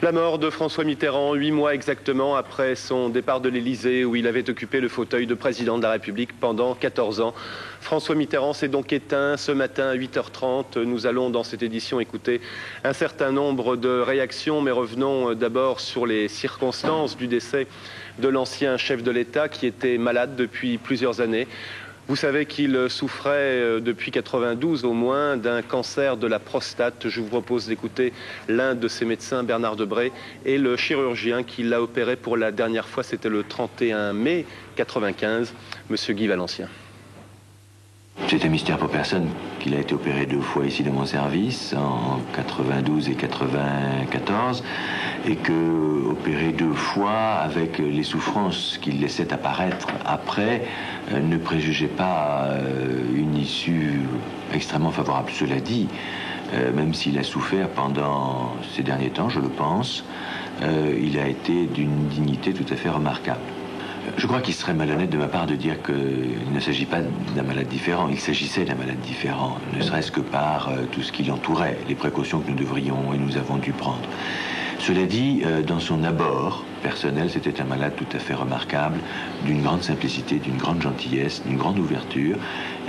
La mort de François Mitterrand, 8 mois exactement après son départ de l'Élysée, où il avait occupé le fauteuil de président de la République pendant 14 ans. François Mitterrand s'est donc éteint ce matin à 8h30. Nous allons dans cette édition écouter un certain nombre de réactions, mais revenons d'abord sur les circonstances du décès de l'ancien chef de l'État qui était malade depuis plusieurs années. Vous savez qu'il souffrait depuis 92 au moins d'un cancer de la prostate. Je vous propose d'écouter l'un de ses médecins, Bernard Debré, et le chirurgien qui l'a opéré pour la dernière fois, c'était le 31 mai 95, monsieur Guy Valencien. C'est un mystère pour personne qu'il a été opéré 2 fois ici dans mon service, en 92 et 94, et que opéré 2 fois avec les souffrances qu'il laissait apparaître après ne préjugeait pas une issue extrêmement favorable. Cela dit, même s'il a souffert pendant ces derniers temps, je le pense, il a été d'une dignité tout à fait remarquable. Je crois qu'il serait malhonnête de ma part de dire qu'il ne s'agit pas d'un malade différent. Il s'agissait d'un malade différent, ne serait-ce que par tout ce qui l'entourait, les précautions que nous devrions et nous avons dû prendre. Cela dit, dans son abord personnel, c'était un malade tout à fait remarquable, d'une grande simplicité, d'une grande gentillesse, d'une grande ouverture.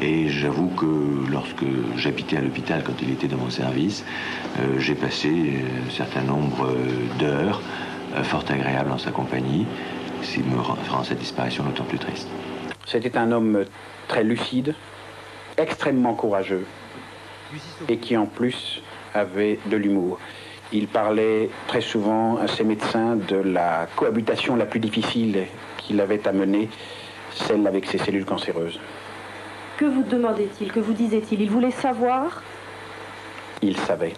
Et j'avoue que lorsque j'habitais à l'hôpital, quand il était dans mon service, j'ai passé un certain nombre d'heures fort agréables en sa compagnie, ce qui me rend sa disparition d'autant plus triste. C'était un homme très lucide, extrêmement courageux, et qui en plus avait de l'humour. Il parlait très souvent à ses médecins de la cohabitation la plus difficile qu'il avait à mener, celle avec ses cellules cancéreuses. Que vous demandait-il? Que vous disait-il? Il voulait savoir? Il savait.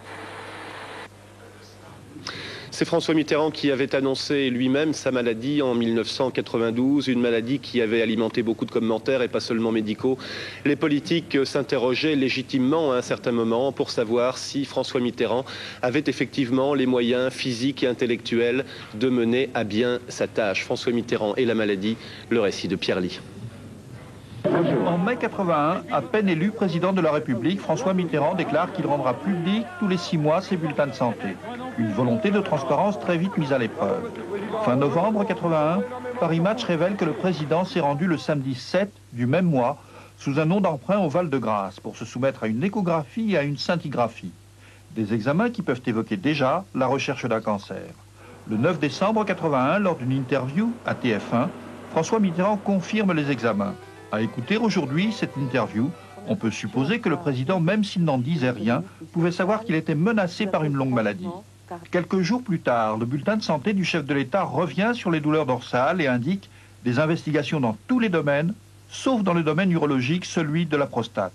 C'est François Mitterrand qui avait annoncé lui-même sa maladie en 1992, une maladie qui avait alimenté beaucoup de commentaires et pas seulement médicaux. Les politiques s'interrogeaient légitimement à un certain moment pour savoir si François Mitterrand avait effectivement les moyens physiques et intellectuels de mener à bien sa tâche. François Mitterrand et la maladie, le récit de Pierre Ly. En mai 81, à peine élu président de la République, François Mitterrand déclare qu'il rendra public tous les 6 mois ses bulletins de santé. Une volonté de transparence très vite mise à l'épreuve. Fin novembre 81, Paris Match révèle que le président s'est rendu le samedi 7 du même mois sous un nom d'emprunt au Val-de-Grâce pour se soumettre à une échographie et à une scintigraphie. Des examens qui peuvent évoquer déjà la recherche d'un cancer. Le 9 décembre 81, lors d'une interview à TF1, François Mitterrand confirme les examens. À écouter aujourd'hui cette interview, on peut supposer que le président, même s'il n'en disait rien, pouvait savoir qu'il était menacé par une longue maladie. Quelques jours plus tard, le bulletin de santé du chef de l'État revient sur les douleurs dorsales et indique des investigations dans tous les domaines, sauf dans le domaine urologique, celui de la prostate.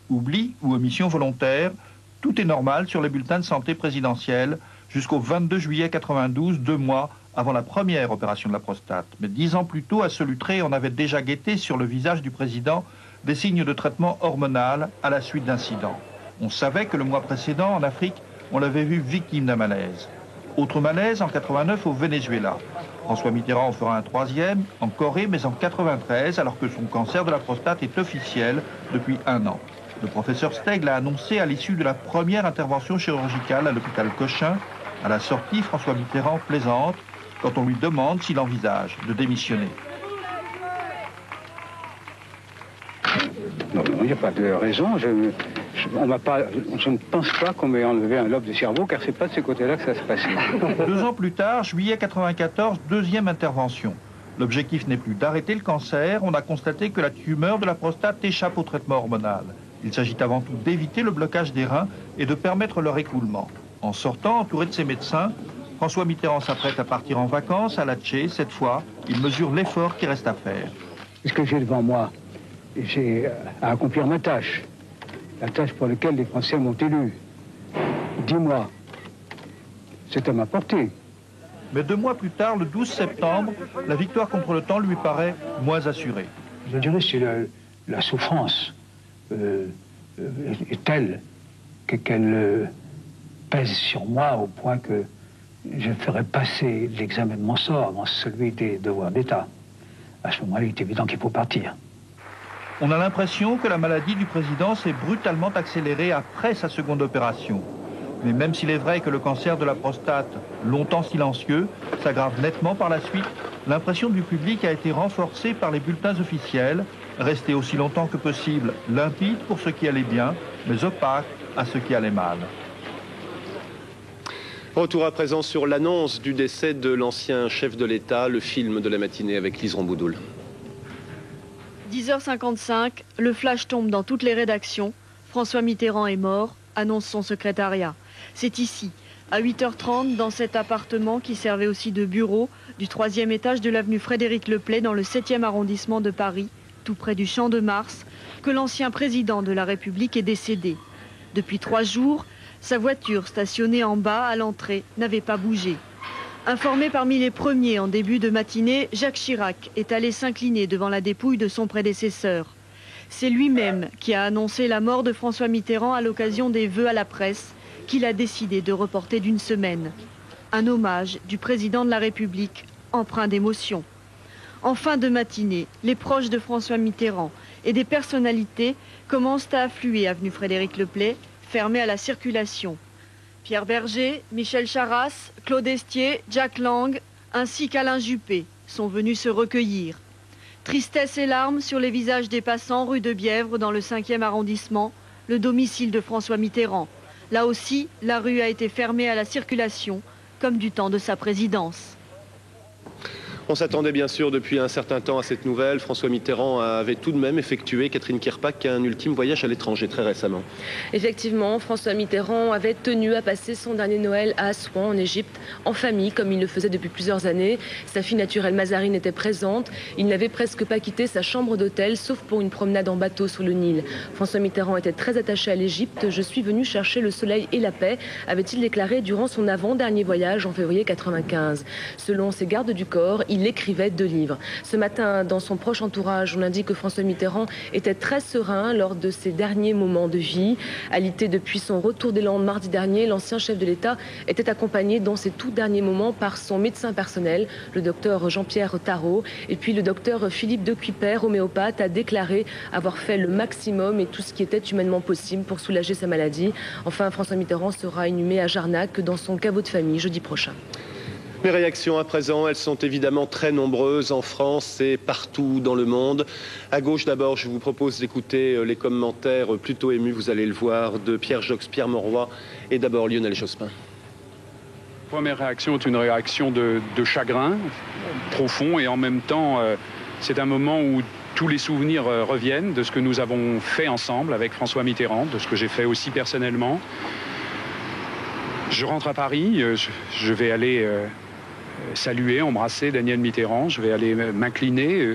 Oubli ou omission volontaire, tout est normal sur les bulletins de santé présidentiels jusqu'au 22 juillet 92, 2 mois avant la première opération de la prostate. Mais 10 ans plus tôt, à Solutré, on avait déjà guetté sur le visage du président des signes de traitement hormonal à la suite d'incidents. On savait que le mois précédent, en Afrique, on l'avait vu victime d'un malaise. Autre malaise en 89 au Venezuela. François Mitterrand en fera un 3e en Corée, mais en 93, alors que son cancer de la prostate est officiel depuis 1 an. Le professeur Stegl a annoncé à l'issue de la première intervention chirurgicale à l'hôpital Cochin. À la sortie, François Mitterrand plaisante quand on lui demande s'il envisage de démissionner. Non, il n'y a pas de raison. Je ne pense pas qu'on m'ait enlevé un lobe du cerveau, car c'est pas de ce côté-là que ça se passait. 2 ans plus tard, juillet 94, 2e intervention. L'objectif n'est plus d'arrêter le cancer, on a constaté que la tumeur de la prostate échappe au traitement hormonal. Il s'agit avant tout d'éviter le blocage des reins et de permettre leur écoulement. En sortant, entouré de ses médecins, François Mitterrand s'apprête à partir en vacances à Latché. Cette fois, il mesure l'effort qui reste à faire. Ce que j'ai devant moi, j'ai à accomplir ma tâche. La tâche pour laquelle les Français m'ont élu. 10 mois. C'est à ma portée. Mais 2 mois plus tard, le 12 septembre, la victoire contre le temps lui paraît moins assurée. Je dirais que la souffrance est telle qu'elle pèse sur moi au point que je ferai passer l'examen de mon sort dans celui des devoirs d'État. À ce moment-là, il est évident qu'il faut partir. On a l'impression que la maladie du président s'est brutalement accélérée après sa seconde opération. Mais même s'il est vrai que le cancer de la prostate, longtemps silencieux, s'aggrave nettement par la suite, l'impression du public a été renforcée par les bulletins officiels, restés aussi longtemps que possible limpides pour ce qui allait bien, mais opaques à ce qui allait mal. Retour à présent sur l'annonce du décès de l'ancien chef de l'État, le film de la matinée avec Lise Ramboudou. 10h55, le flash tombe dans toutes les rédactions. François Mitterrand est mort, annonce son secrétariat. C'est ici, à 8h30, dans cet appartement qui servait aussi de bureau, du 3e étage de l'avenue Frédéric Leplay, dans le 7e arrondissement de Paris, tout près du Champ de Mars, que l'ancien président de la République est décédé. Depuis 3 jours, sa voiture stationnée en bas, à l'entrée, n'avait pas bougé. Informé parmi les premiers en début de matinée, Jacques Chirac est allé s'incliner devant la dépouille de son prédécesseur. C'est lui-même qui a annoncé la mort de François Mitterrand à l'occasion des vœux à la presse qu'il a décidé de reporter d'1 semaine. Un hommage du président de la République empreint d'émotion. En fin de matinée, les proches de François Mitterrand et des personnalités commencent à affluer avenue Frédéric Leplay, fermée à la circulation. Pierre Berger, Michel Charasse, Claude Estier, Jack Lang, ainsi qu'Alain Juppé sont venus se recueillir. Tristesse et larmes sur les visages des passants rue de Bièvre dans le 5e arrondissement, le domicile de François Mitterrand. Là aussi, la rue a été fermée à la circulation, comme du temps de sa présidence. On s'attendait bien sûr depuis un certain temps à cette nouvelle. François Mitterrand avait tout de même effectué, Catherine Kirpak, un ultime voyage à l'étranger très récemment. Effectivement, François Mitterrand avait tenu à passer son dernier Noël à Assouan, en Égypte, en famille, comme il le faisait depuis plusieurs années. Sa fille naturelle Mazarine était présente. Il n'avait presque pas quitté sa chambre d'hôtel, sauf pour une promenade en bateau sur le Nil. François Mitterrand était très attaché à l'Égypte. « Je suis venu chercher le soleil et la paix », avait-il déclaré durant son avant-dernier voyage en février 1995. Selon ses gardes du corps, il écrivait 2 livres. Ce matin, dans son proche entourage, on indique que François Mitterrand était très serein lors de ses derniers moments de vie. Alité depuis son retour des Landes mardi dernier, l'ancien chef de l'État était accompagné dans ses tout derniers moments par son médecin personnel, le docteur Jean-Pierre Tarot. Et puis le docteur Philippe de Cuypers, homéopathe, a déclaré avoir fait le maximum et tout ce qui était humainement possible pour soulager sa maladie. Enfin, François Mitterrand sera inhumé à Jarnac dans son caveau de famille jeudi prochain. Les réactions à présent, elles sont évidemment très nombreuses en France et partout dans le monde. À gauche d'abord, je vous propose d'écouter les commentaires plutôt émus, vous allez le voir, de Pierre Jox, Pierre Mauroy et d'abord Lionel Jospin. Première réaction est une réaction de chagrin profond et en même temps, c'est un moment où tous les souvenirs reviennent de ce que nous avons fait ensemble avec François Mitterrand, de ce que j'ai fait aussi personnellement. Je rentre à Paris, je vais aller saluer, embrasser Daniel Mitterrand, je vais aller m'incliner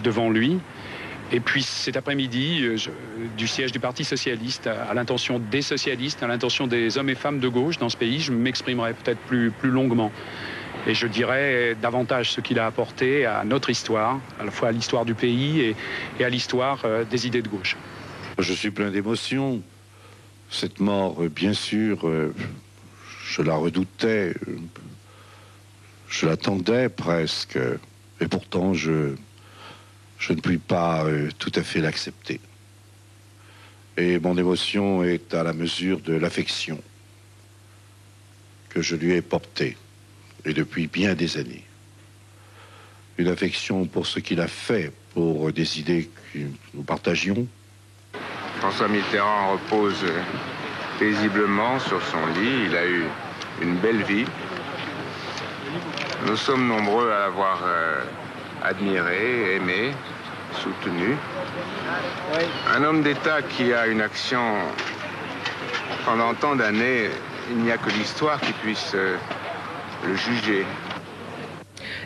devant lui. Et puis cet après-midi, du siège du Parti socialiste à l'intention des socialistes, à l'intention des hommes et femmes de gauche dans ce pays, je m'exprimerai peut-être plus longuement. Et je dirais davantage ce qu'il a apporté à notre histoire, à la fois à l'histoire du pays et à l'histoire des idées de gauche. Je suis plein d'émotions. Cette mort, bien sûr, je la redoutais. Je l'attendais presque. Et pourtant, je ne puis pas tout à fait l'accepter. Et mon émotion est à la mesure de l'affection que je lui ai portée, et depuis bien des années. Une affection pour ce qu'il a fait, pour des idées que nous partagions. François Mitterrand repose paisiblement sur son lit. Il a eu une belle vie. Nous sommes nombreux à l'avoir admiré, aimé, soutenu. Un homme d'État qui a une action pendant tant d'années, il n'y a que l'histoire qui puisse le juger.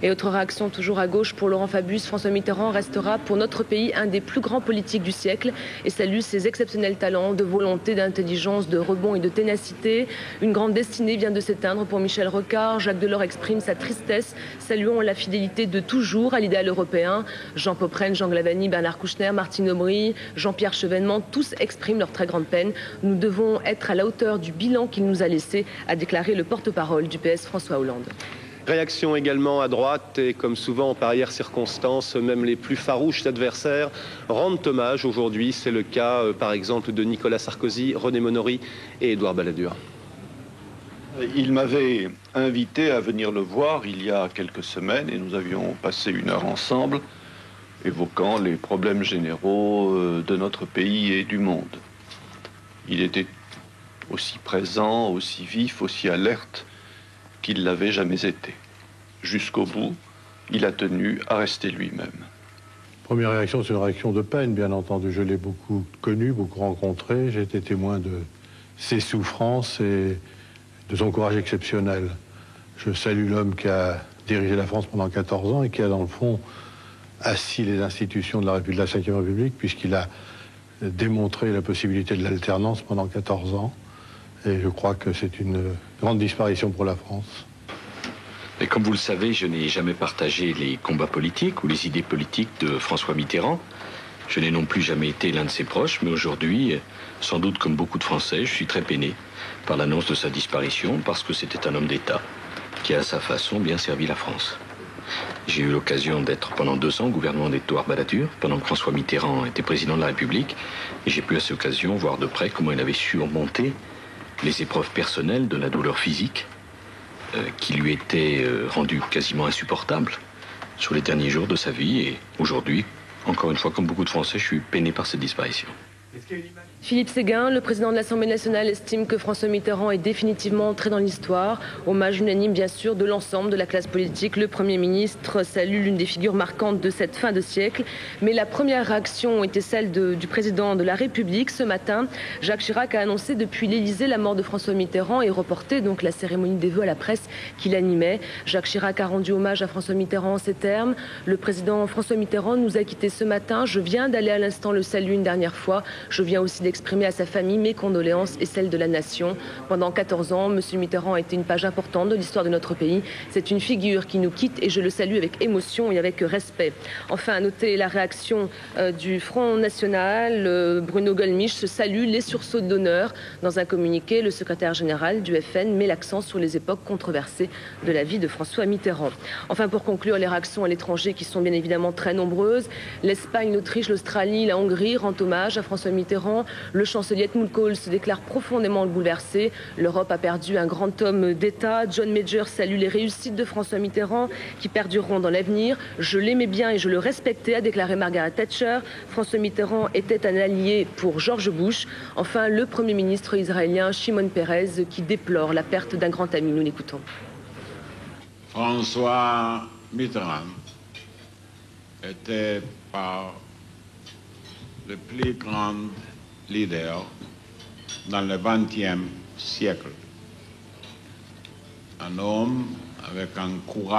Et autre réaction toujours à gauche pour Laurent Fabius, François Mitterrand restera pour notre pays un des plus grands politiques du siècle et salue ses exceptionnels talents de volonté, d'intelligence, de rebond et de ténacité. Une grande destinée vient de s'éteindre pour Michel Rocard. Jacques Delors exprime sa tristesse, saluant la fidélité de toujours à l'idéal européen. Jean Popren, Jean Glavany, Bernard Kouchner, Martine Aubry, Jean-Pierre Chevènement, tous expriment leur très grande peine. Nous devons être à la hauteur du bilan qu'il nous a laissé, a déclaré le porte-parole du PS François Hollande. Réaction également à droite et comme souvent en pareille circonstance, même les plus farouches adversaires rendent hommage aujourd'hui. C'est le cas par exemple de Nicolas Sarkozy, René Monory et Édouard Balladur. Il m'avait invité à venir le voir il y a quelques semaines et nous avions passé une heure ensemble évoquant les problèmes généraux de notre pays et du monde. Il était aussi présent, aussi vif, aussi alerte qu'il l'avait jamais été. Jusqu'au bout, il a tenu à rester lui-même. Première réaction, c'est une réaction de peine, bien entendu. Je l'ai beaucoup connu, beaucoup rencontré. J'ai été témoin de ses souffrances et de son courage exceptionnel. Je salue l'homme qui a dirigé la France pendant 14 ans et qui a, dans le fond, assis les institutions de la République, de la Ve République, puisqu'il a démontré la possibilité de l'alternance pendant 14 ans. Et je crois que c'est une grande disparition pour la France. Et comme vous le savez, je n'ai jamais partagé les combats politiques ou les idées politiques de François Mitterrand. Je n'ai non plus jamais été l'un de ses proches, mais aujourd'hui, sans doute comme beaucoup de Français, je suis très peiné par l'annonce de sa disparition, parce que c'était un homme d'État qui, à sa façon, bien servi la France. J'ai eu l'occasion d'être pendant 2 ans au gouvernement d'Édouard Balladur, pendant que François Mitterrand était président de la République, et j'ai pu à cette occasion voir de près comment il avait surmonté les épreuves personnelles de la douleur physique qui lui était rendue quasiment insupportable sur les derniers jours de sa vie. Et aujourd'hui, encore une fois, comme beaucoup de Français, je suis peiné par cette disparition. Philippe Séguin, le président de l'Assemblée nationale, estime que François Mitterrand est définitivement entré dans l'histoire. Hommage unanime, bien sûr, de l'ensemble de la classe politique. Le Premier ministre salue l'une des figures marquantes de cette fin de siècle. Mais la première réaction était celle du président de la République. Ce matin, Jacques Chirac a annoncé depuis l'Élysée la mort de François Mitterrand et reporté donc la cérémonie des vœux à la presse qu'il animait. Jacques Chirac a rendu hommage à François Mitterrand en ces termes. Le président François Mitterrand nous a quittés ce matin. Je viens d'aller à l'instant le saluer une dernière fois. Je viens aussi d'exprimer à sa famille mes condoléances et celles de la nation. Pendant 14 ans, M. Mitterrand a été une page importante de l'histoire de notre pays. C'est une figure qui nous quitte et je le salue avec émotion et avec respect. Enfin, à noter la réaction du Front National. Bruno Gollnisch se salue les sursauts d'honneur. Dans un communiqué, le secrétaire général du FN met l'accent sur les époques controversées de la vie de François Mitterrand. Enfin, pour conclure, les réactions à l'étranger qui sont bien évidemment très nombreuses. L'Espagne, l'Autriche, l'Australie, la Hongrie rendent hommage à François Mitterrand. Le chancelier Helmut Kohl se déclare profondément bouleversé. L'Europe a perdu un grand homme d'État. John Major salue les réussites de François Mitterrand qui perdureront dans l'avenir. Je l'aimais bien et je le respectais, a déclaré Margaret Thatcher. François Mitterrand était un allié pour George Bush. Enfin, le Premier ministre israélien Shimon Peres qui déplore la perte d'un grand ami. Nous l'écoutons. François Mitterrand était par le plus grand leader dans le XXe siècle. Un homme avec un courage